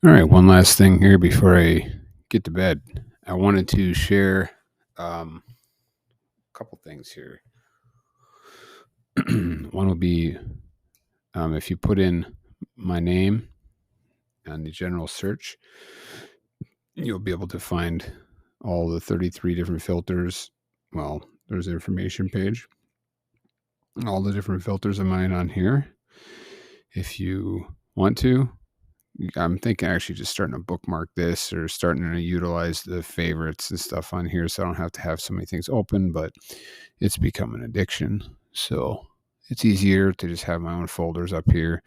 All right, one last thing here before I get to bed. I wanted to share a couple things here. One will be if you put in my name on the general search, you'll be able to find all the 33 different filters. Well, there's an information page, all the different filters of mine on here. If you want to, I'm thinking actually just starting to bookmark this or starting to utilize the favorites and stuff on here so I don't have to have so many things open, but it's become an addiction. So it's easier to just have my own folders up here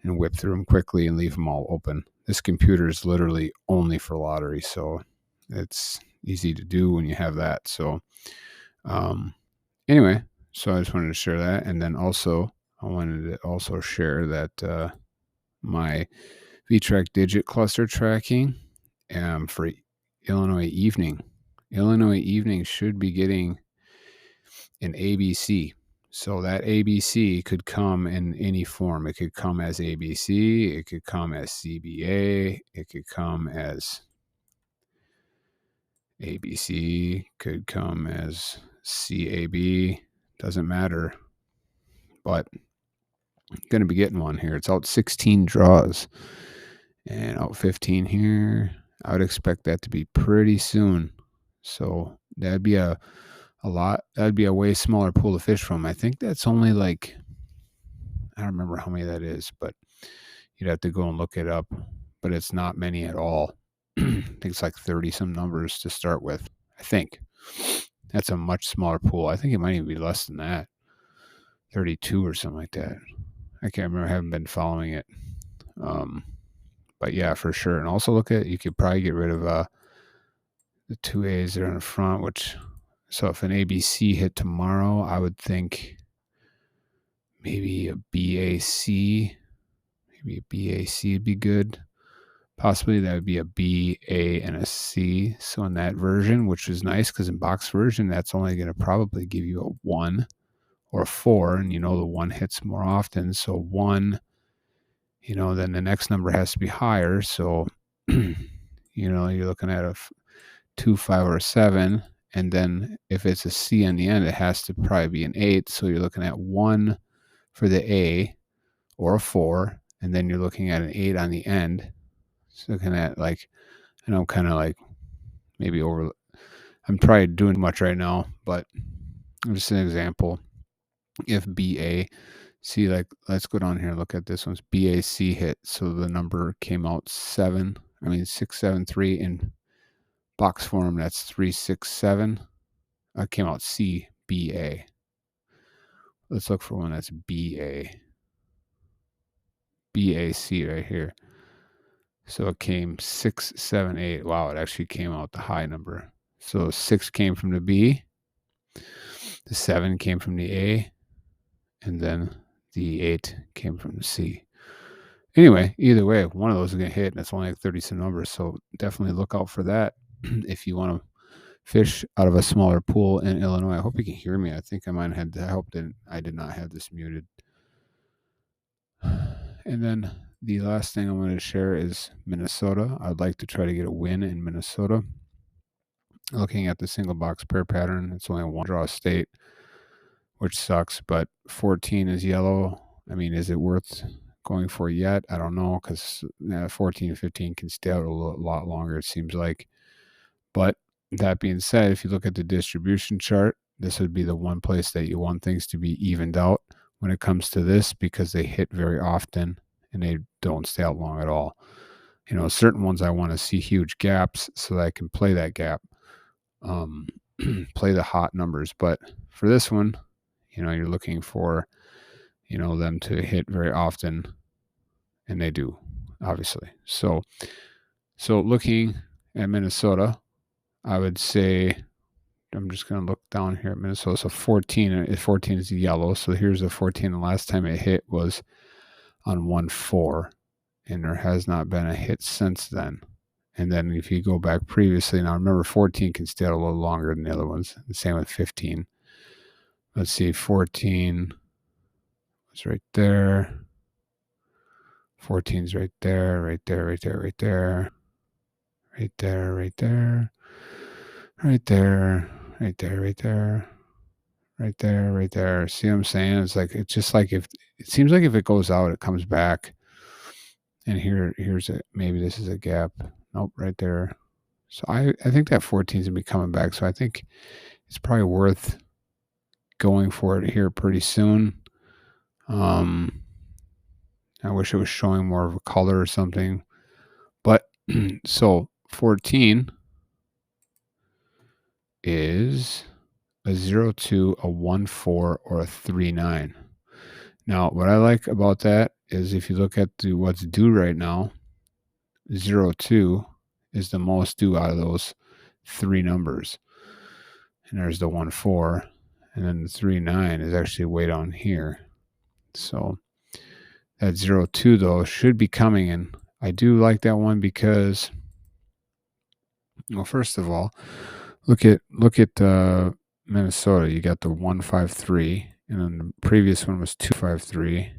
and whip through them quickly and leave them all open. This computer is literally only for lottery, so it's easy to do when you have that. So anyway, so I just wanted to share that. And then also I wanted to also share that my VTRAC digit cluster tracking for Illinois evening. Illinois evening should be getting an ABC. So that ABC could come in any form. It could come as ABC. It could come as CBA. It could come as ABC. Could come as CAB. Doesn't matter. But I'm going to be getting one here. It's out 16 draws and out 15 here. I would expect that to be pretty soon. So that'd be a lot. That'd be a way smaller pool to fish from. I think that's only like, I don't remember how many that is, but you'd have to go and look it up. But it's not many at all. I think it's like 30 some numbers to start with. I think that's a much smaller pool. I think it might even be less than that, 32 or something like that. I can't remember. I haven't been following it. But yeah, for sure. And also look at, you could probably get rid of the 2As that are in the front, which, so if an ABC hit tomorrow, I would think maybe a BAC, would be good. Possibly that would be a B, A, and a C. So in that version, which is nice because in box version, that's only going to probably give you a 1 or a 4. And the 1 hits more often. So 1, then the next number has to be higher. So, you're looking at a 2, 5, or a 7. And then if it's a C in the end, it has to probably be an 8. So you're looking at 1 for the A or a 4. And then you're looking at an 8 on the end. So looking at like, and I'm kind of like maybe I'm probably doing much right now, but just an example. If BA, see, like, let's go down here and look at this one's BAC hit. So the number came out 673 in box form. That's 367. Came out CBA. Let's look for one that's BAC right here. So it came 678. Wow, it actually came out the high number. So 6 came from the B, the 7 came from the A, and then the 8 came from the C. Anyway, either way, one of those is going to hit, and it's only like 30 some numbers. So definitely look out for that if you want to fish out of a smaller pool in Illinois. I hope you can hear me. I think I might have had, I hope that I did not have this muted. And then the last thing I wanted to share is Minnesota. I'd like to try to get a win in Minnesota. Looking at the single box pair pattern, it's only a 1 draw state, which sucks, but 14 is yellow. I mean, is it worth going for yet? I don't know, because 14 and 15 can stay out a lot longer, it seems like. But that being said, if you look at the distribution chart, this would be the one place that you want things to be evened out when it comes to this, because they hit very often and they don't stay out long at all. Certain ones I want to see huge gaps so that I can play that gap, play the hot numbers. But for this one, you're looking for, them to hit very often, and they do, obviously. So looking at Minnesota, I would say, I'm just going to look down here at Minnesota. So 14 is yellow. So here's the 14. The last time it hit was on 1-4, and there has not been a hit since then. And then if you go back previously, now remember 14 can stay out a little longer than the other ones. The same with 15. Let's see, 14 was right there. 14's right there, right there, right there, right there, right there, right there, right there, right there, right there, right there, right there. See what I'm saying? It's just like if it seems like if it goes out, it comes back. And here's a maybe this is a gap. Nope, right there. So I think that 14's gonna be coming back. So I think it's probably worth going for it here pretty soon. I wish it was showing more of a color or something. But so 14 is a 0-2, a 1-4, or a 3-9. Now, what I like about that is if you look at what's due right now, 0-2 is the most due out of those three numbers. And there's the 1-4. And then the 3-9 is actually way down here. So that 0-2, though, should be coming in. I do like that one because, well, first of all, look at Minnesota. You got the 153, and then the previous one was 253.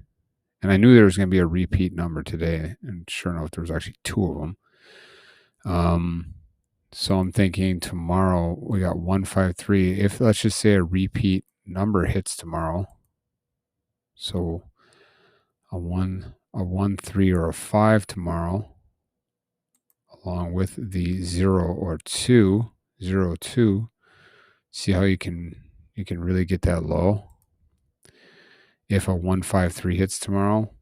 And I knew there was going to be a repeat number today, and sure enough, there was actually two of them. So I'm thinking tomorrow we got 153. If let's just say a repeat number hits tomorrow, so a 1, 3, or a 5 tomorrow, along with the 0 or 2, 0-2. See how you can really get that low. If a 153 hits tomorrow,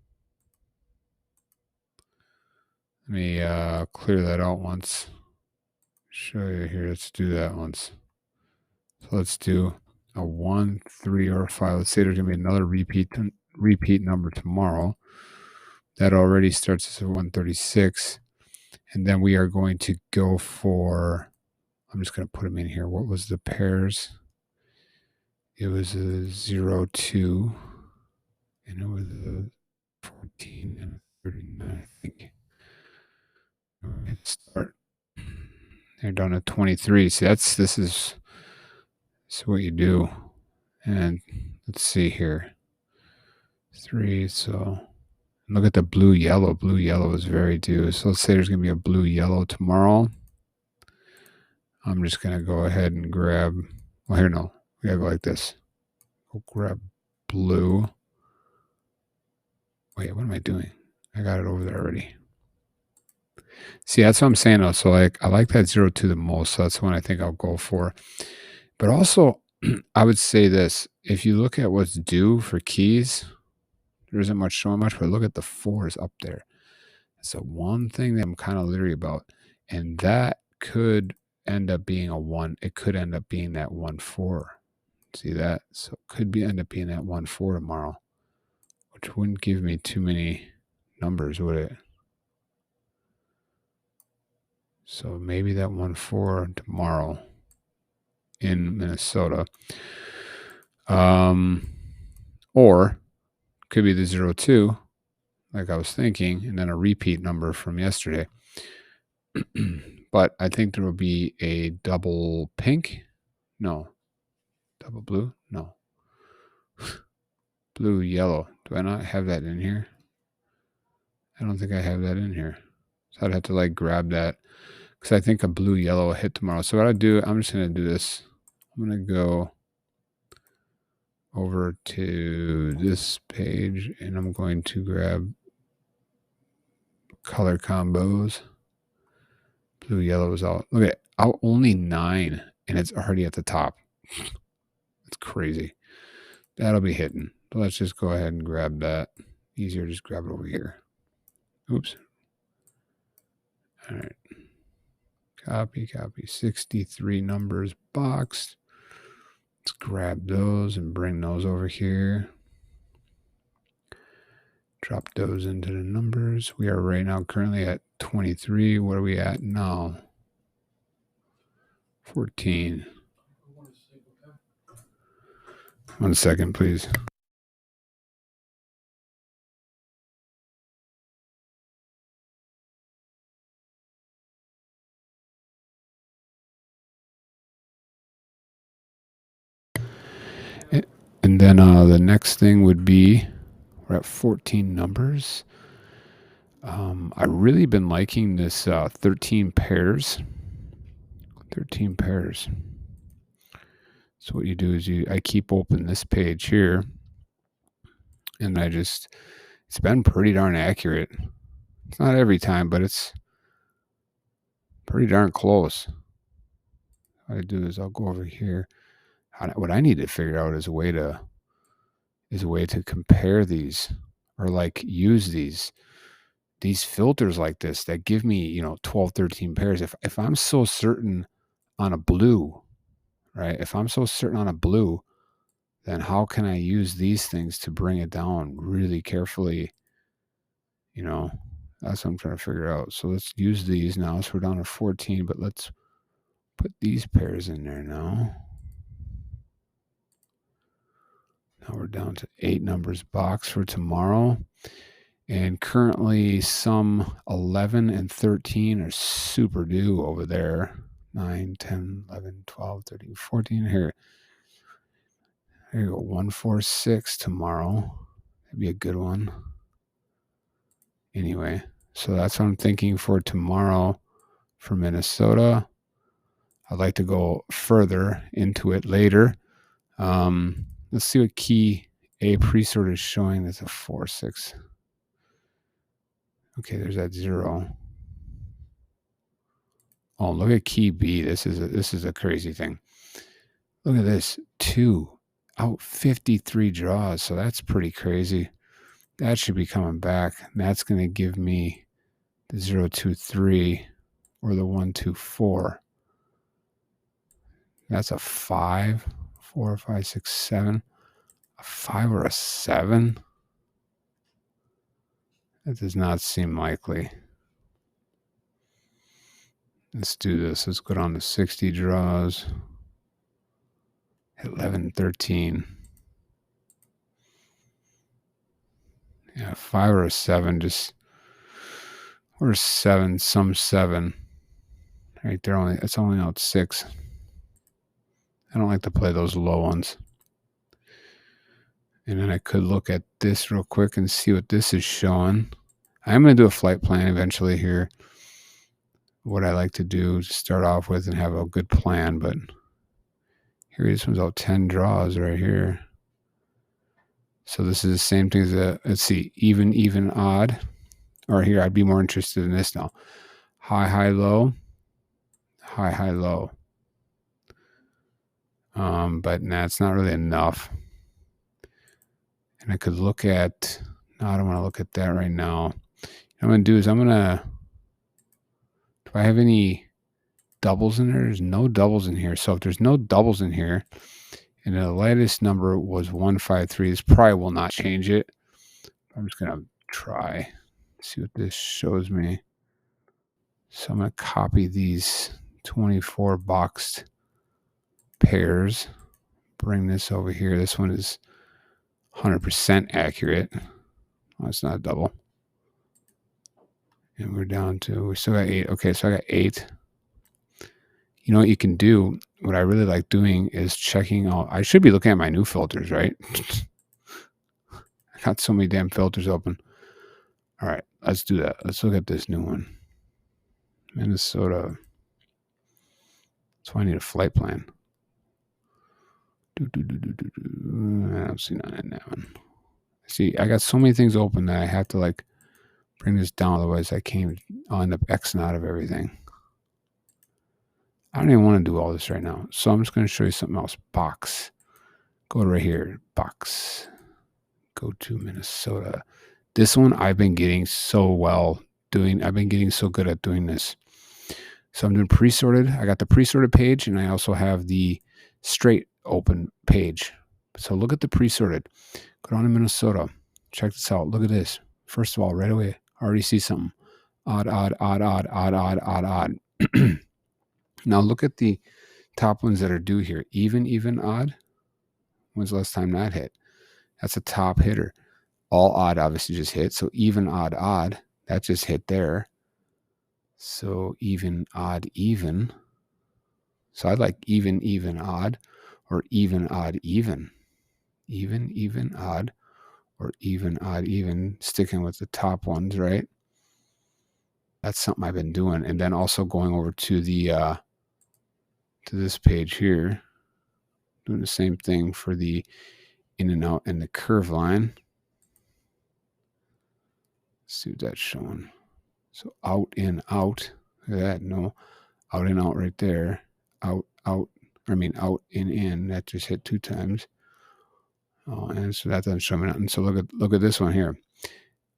let me clear that out once. Show you here. Let's do that once. So let's do a 1, 3, or a 5. Let's say there's gonna be another repeat number tomorrow. That already starts as a 136, and then we are going to go for. I'm just going to put them in here. What was the pairs? It was a 0-2, and it was a 14 and a 39, I think. Let's start. They're down at 23. See, this is what you do. And let's see here. 3, so look at the blue yellow. Blue yellow is very due. So let's say there's going to be a blue yellow tomorrow. I'm just going to go ahead and grab, well, here, no. We got to go like this. Go grab blue. Wait, what am I doing? I got it over there already. See, that's what I'm saying though. So like, I like that 0-2 the most. So that's the one I think I'll go for. But also, I would say this. If you look at what's due for keys, there isn't much showing much, but look at the 4s up there. That's the one thing that I'm kind of leery about. And that could end up being a 1. It could end up being that 1-4. See that? So it could end up being that 1-4 tomorrow, which wouldn't give me too many numbers, would it? So maybe that 1-4 tomorrow in Minnesota. Or could be the 0-2, like I was thinking, and then a repeat number from yesterday. But I think there will be a double pink. No. Double blue? No. Blue, yellow. Do I not have that in here? I don't think I have that in here. So I'd have to like grab that because I think a blue, yellow will hit tomorrow. So what I do, I'm just going to do this. I'm going to go over to this page and I'm going to grab color combos. Blue, yellow is out. Look at it. Only 9 and it's already at the top. It's crazy. That'll be hitting. So let's just go ahead and grab that. Easier, just grab it over here. Oops. All right. Copy. 63 numbers boxed. Let's grab those and bring those over here. Drop those into the numbers. We are right now currently at 23. What are we at now? 14. 1 second, please. And then the next thing would be, we're at 14 numbers. I've really been liking this 13 pairs. 13 pairs. So what you do is I keep open this page here, and it's been pretty darn accurate. It's not every time, but it's pretty darn close. What I do is I'll go over here. What I need to figure out is a way to compare these, or like use these filters like this that give me 12, 13 pairs. If I'm so certain on a blue, right? If I'm so certain on a blue, then how can I use these things to bring it down really carefully? That's what I'm trying to figure out. So let's use these now. So we're down to 14, but let's put these pairs in there now. Now we're down to 8 numbers box for tomorrow. And currently some 11 and 13 are super due over there. 9, 10, 11, 12, 13, 14. Here you go. 1, 4, 6 tomorrow. That'd be a good one. Anyway, so that's what I'm thinking for tomorrow for Minnesota. I'd like to go further into it later. Let's see what key A pre-sort is showing. That's a 4, 6. Okay, there's that 0. Oh, look at key B. This is a crazy thing. Look at this. 2 out 53 draws. So that's pretty crazy. That should be coming back. And that's going to give me the 0, 2, 3 or the 1, 2, 4. That's a 5, 4, 5, 6, 7. A 5 or a 7? That does not seem likely. Let's do this. Let's go down to 60 draws. 11, 13. Yeah, 5 or a 7, or 7, some 7. Right there, it's only out 6. I don't like to play those low ones. And then I could look at this real quick and see what this is showing. I'm going to do a flight plan eventually here. What I like to do to start off with and have a good plan, but here this one's out 10 draws right here. So this is the same thing as let's see, even, odd. Or here, I'd be more interested in this now. High, high, low. High, high, low. But it's not really enough. And I could look at, no, I don't want to look at that right now. What I'm going to do is do I have any doubles in there? There's no doubles in here. So if there's no doubles in here, and the latest number was 153, this probably will not change it. I'm just going to try, see what this shows me. So I'm going to copy these 24 boxed pairs, bring this over here. This one is 100% accurate. Oh, it's not a double. And we still got 8. Okay, so I got 8. You know what you can do? What I really like doing is checking out. I should be looking at my new filters, right? I got so many damn filters open. All right, let's do that. Let's look at this new one. Minnesota. So I need a flight plan. I don't see none in that one. See, I got so many things open that I have to bring this down. Otherwise, I'll end up Xing out of everything. I don't even want to do all this right now. So I'm just going to show you something else. Box. Go right here. Box. Go to Minnesota. This one I've been getting so I've been getting so good at doing this. So I'm doing pre-sorted. I got the pre-sorted page, and I also have the straight open page. So look at the pre-sorted. Go down to Minnesota. Check this out. Look at this. First of all, right away, I already see something. Odd, odd, odd, odd, odd, odd, odd, odd. Now look at the top ones that are due here. Even, odd. When's the last time that hit? That's a top hitter. All odd obviously just hit. So even, odd, odd. That just hit there. So even, odd, even. So I'd like even, odd, or even, odd, even. Even, odd, or even, odd, even. Sticking with the top ones, right? that's something I've been doing. And then also going over to the to this page here, doing the same thing for the in and out and the curve line. Let's see what that's showing. So out in out. Look at that. No, out and out right there. Out out. I mean out in. That just hit 2 times. Oh, and so that doesn't show me nothing. So look at this one here.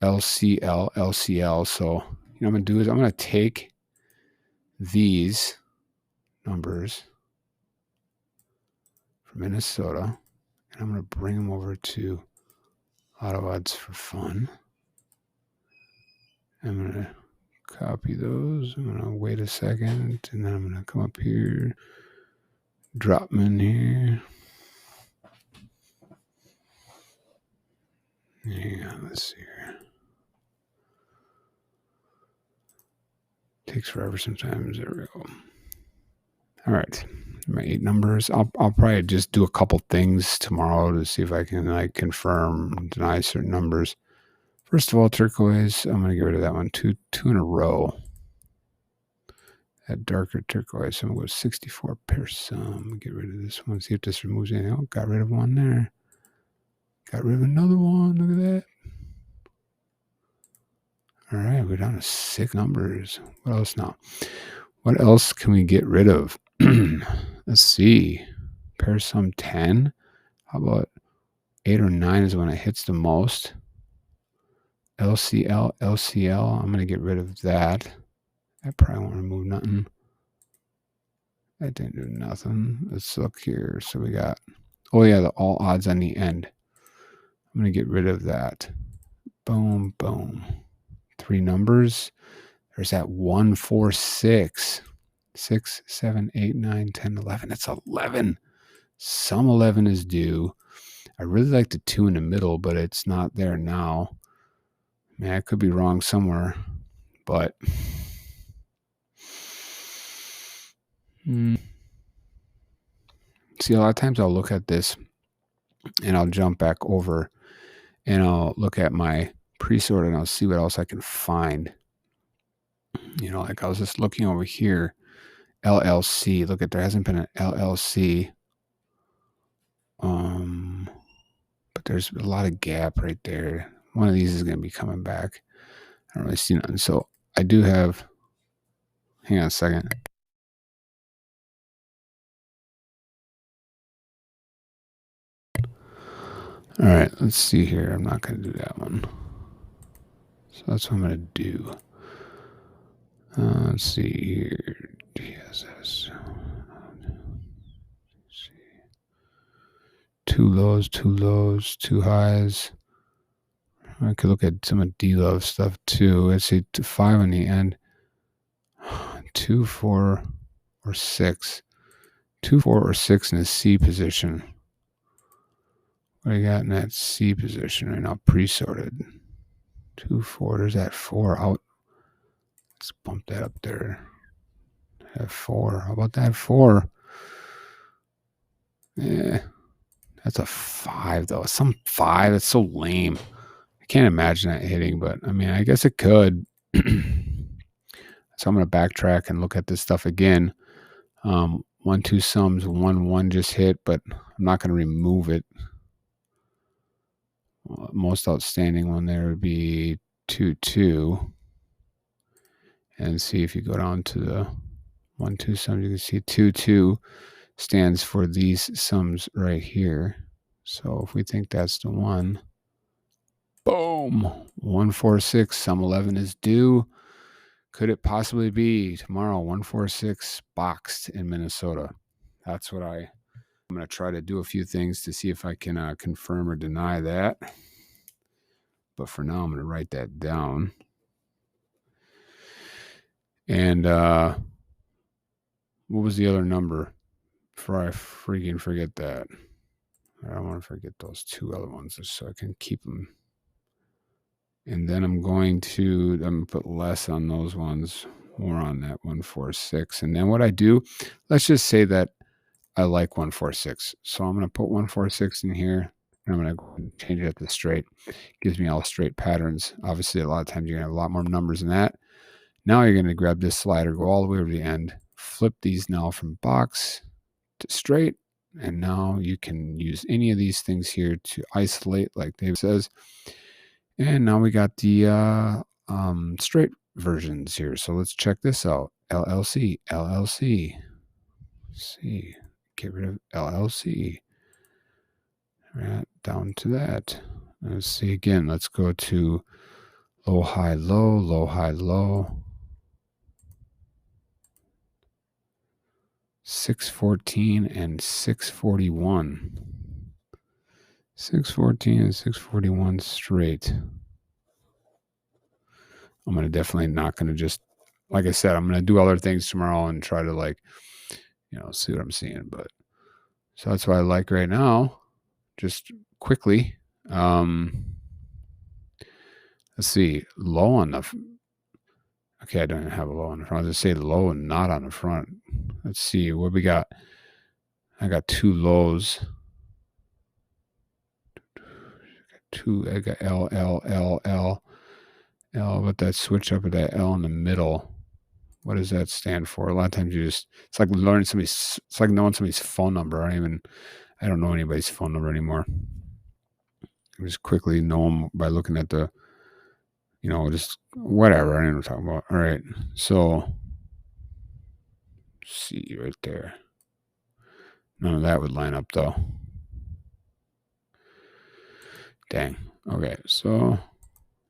LCL, LCL. So you know what I'm gonna do is I'm gonna take these numbers from Minnesota and I'm gonna bring them over to Lotto Odds for Fun. I'm gonna copy those. I'm gonna wait a second, and then I'm gonna come up here, drop them in here. Yeah, let's see here. Takes forever sometimes. There we go. All right, my 8 numbers. I'll probably just do a couple things tomorrow to see if I can like confirm, deny certain numbers. First of all, turquoise. I'm gonna get rid of that one. Two in a row. That darker turquoise. I'm gonna go 64 pair sum. Get rid of this one. See if this removes anything. Oh, got rid of one there. Got rid of another one. Look at that. All right, we're down to 6 numbers. What else now? What else can we get rid of? Let's see. Pair sum 10. How about 8 or 9 is when it hits the most. LCL, LCL. I'm going to get rid of that. I probably won't remove nothing. That didn't do nothing. Let's look here. So we got, oh yeah, the all odds on the end. I'm going to get rid of that. Boom, boom. 3 numbers. There's that 1, 4, 6. 6, 7, 8, 9, 10, 11. That's 11. Some 11 is due. I really like the 2 in the middle, but it's not there now. Man, I could be wrong somewhere, but see, a lot of times I'll look at this and I'll jump back over and I'll look at my pre-sort and I'll see what else I can find. You know, like I was just looking over here, LLC. Look at, there hasn't been an LLC. But there's a lot of gap right there. One of these is going to be coming back. I don't really see nothing. So I do have, hang on a second. All right, let's see here. I'm not going to do that one. So that's what I'm going to do. Let's see here. DSS. Let's see. 2 lows, 2 lows, 2 highs. I could look at some of D-Love stuff too. Let's see, 5 on the end. 2, 4, or 6. 2, 4, or 6 in the C position. What do you got in that C position right now? Pre-sorted. 2, 4. There's that 4 out. Let's bump that up there. That 4. How about that 4? Yeah. That's a 5 though. Some 5. That's so lame. I can't imagine that hitting, but I mean, I guess it could. So I'm going to backtrack and look at this stuff again. 1, 2 sums, 1, 1 just hit, but I'm not going to remove it. Most outstanding one there would be 2, 2. And see if you go down to the 1, 2 sums, you can see 2, 2 stands for these sums right here. So if we think that's the one, boom, 1, 4, 6, sum 11 is due. Could it possibly be tomorrow, 1, 4, 6 boxed in Minnesota? That's what I'm going to try to do a few things to see if I can confirm or deny that. But for now, I'm going to write that down. And what was the other number? Before I freaking forget that. I don't want to forget those 2 other ones just so I can keep them. And then I'm going to put less on those ones, more on that 1, 4, 6. And then what I do, let's just say that I like 1, 4, 6. So I'm going to put 1, 4, 6 in here. And I'm going to change it to straight. Gives me all straight patterns. Obviously, a lot of times you're going to have a lot more numbers than that. Now you're going to grab this slider, go all the way over the end, flip these now from box to straight. And now you can use any of these things here to isolate, like David says. And now we got the straight versions here. So let's check this out. LLC, LLC. See, get rid of LLC. Right down to that. Let's see again. Let's go to low, high, low, low, high, low. 614 and 641. 614 and 641 straight. I'm going to definitely not going to just, like I said, I'm going to do other things tomorrow and try to, like, you know, see what I'm seeing. But so that's what I like right now. Just quickly. Let's see. Low on the, okay, I don't even have a low on the front. I'll just say low and not on the front. Let's see what we got. I got two lows. I got L, L, L, L, L, but that switch up with that L in the middle. What does that stand for? A lot of times it's like knowing somebody's phone number. I don't know anybody's phone number anymore. I just quickly know them by looking at the, you know, just whatever. I don't know what I'm talking about. All right. So, see right there. None of that would line up though. Dang. Okay. So,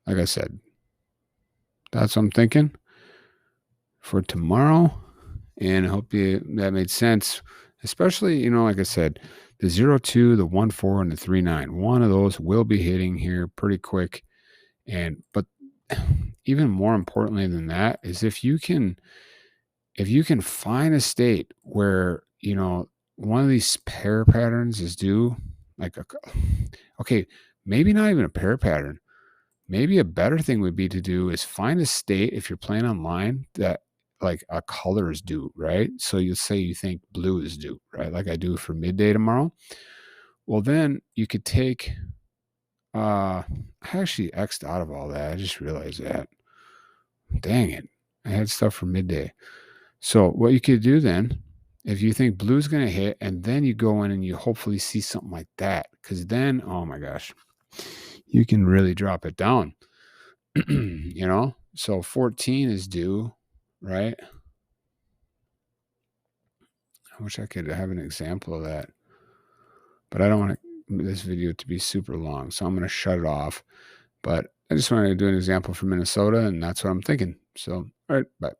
like I said, that's what I'm thinking for tomorrow. And I hope that made sense. Especially, you know, like I said, the 0-2, the 1-4, and the 3-9. One of those will be hitting here pretty quick. But even more importantly than that is if you can find a state where, you know, one of these pair patterns is due, like okay, maybe not even a pair pattern. Maybe a better thing would be to do is find a state, if you're playing online, that like a color is due, right? So you'll say you think blue is due, right? Like I do for midday tomorrow. Well, then you could take, I actually X'd out of all that. I just realized that. Dang it. I had stuff for midday. So what you could do then, if you think blue's going to hit, and then you go in and you hopefully see something like that, because then, oh my gosh, you can really drop it down. You know, so 14 is due, right? I wish I could have an example of that, but I don't want this video to be super long, so I'm going to shut it off. But I just wanted to do an example for Minnesota, and that's what I'm thinking. So, all right, bye.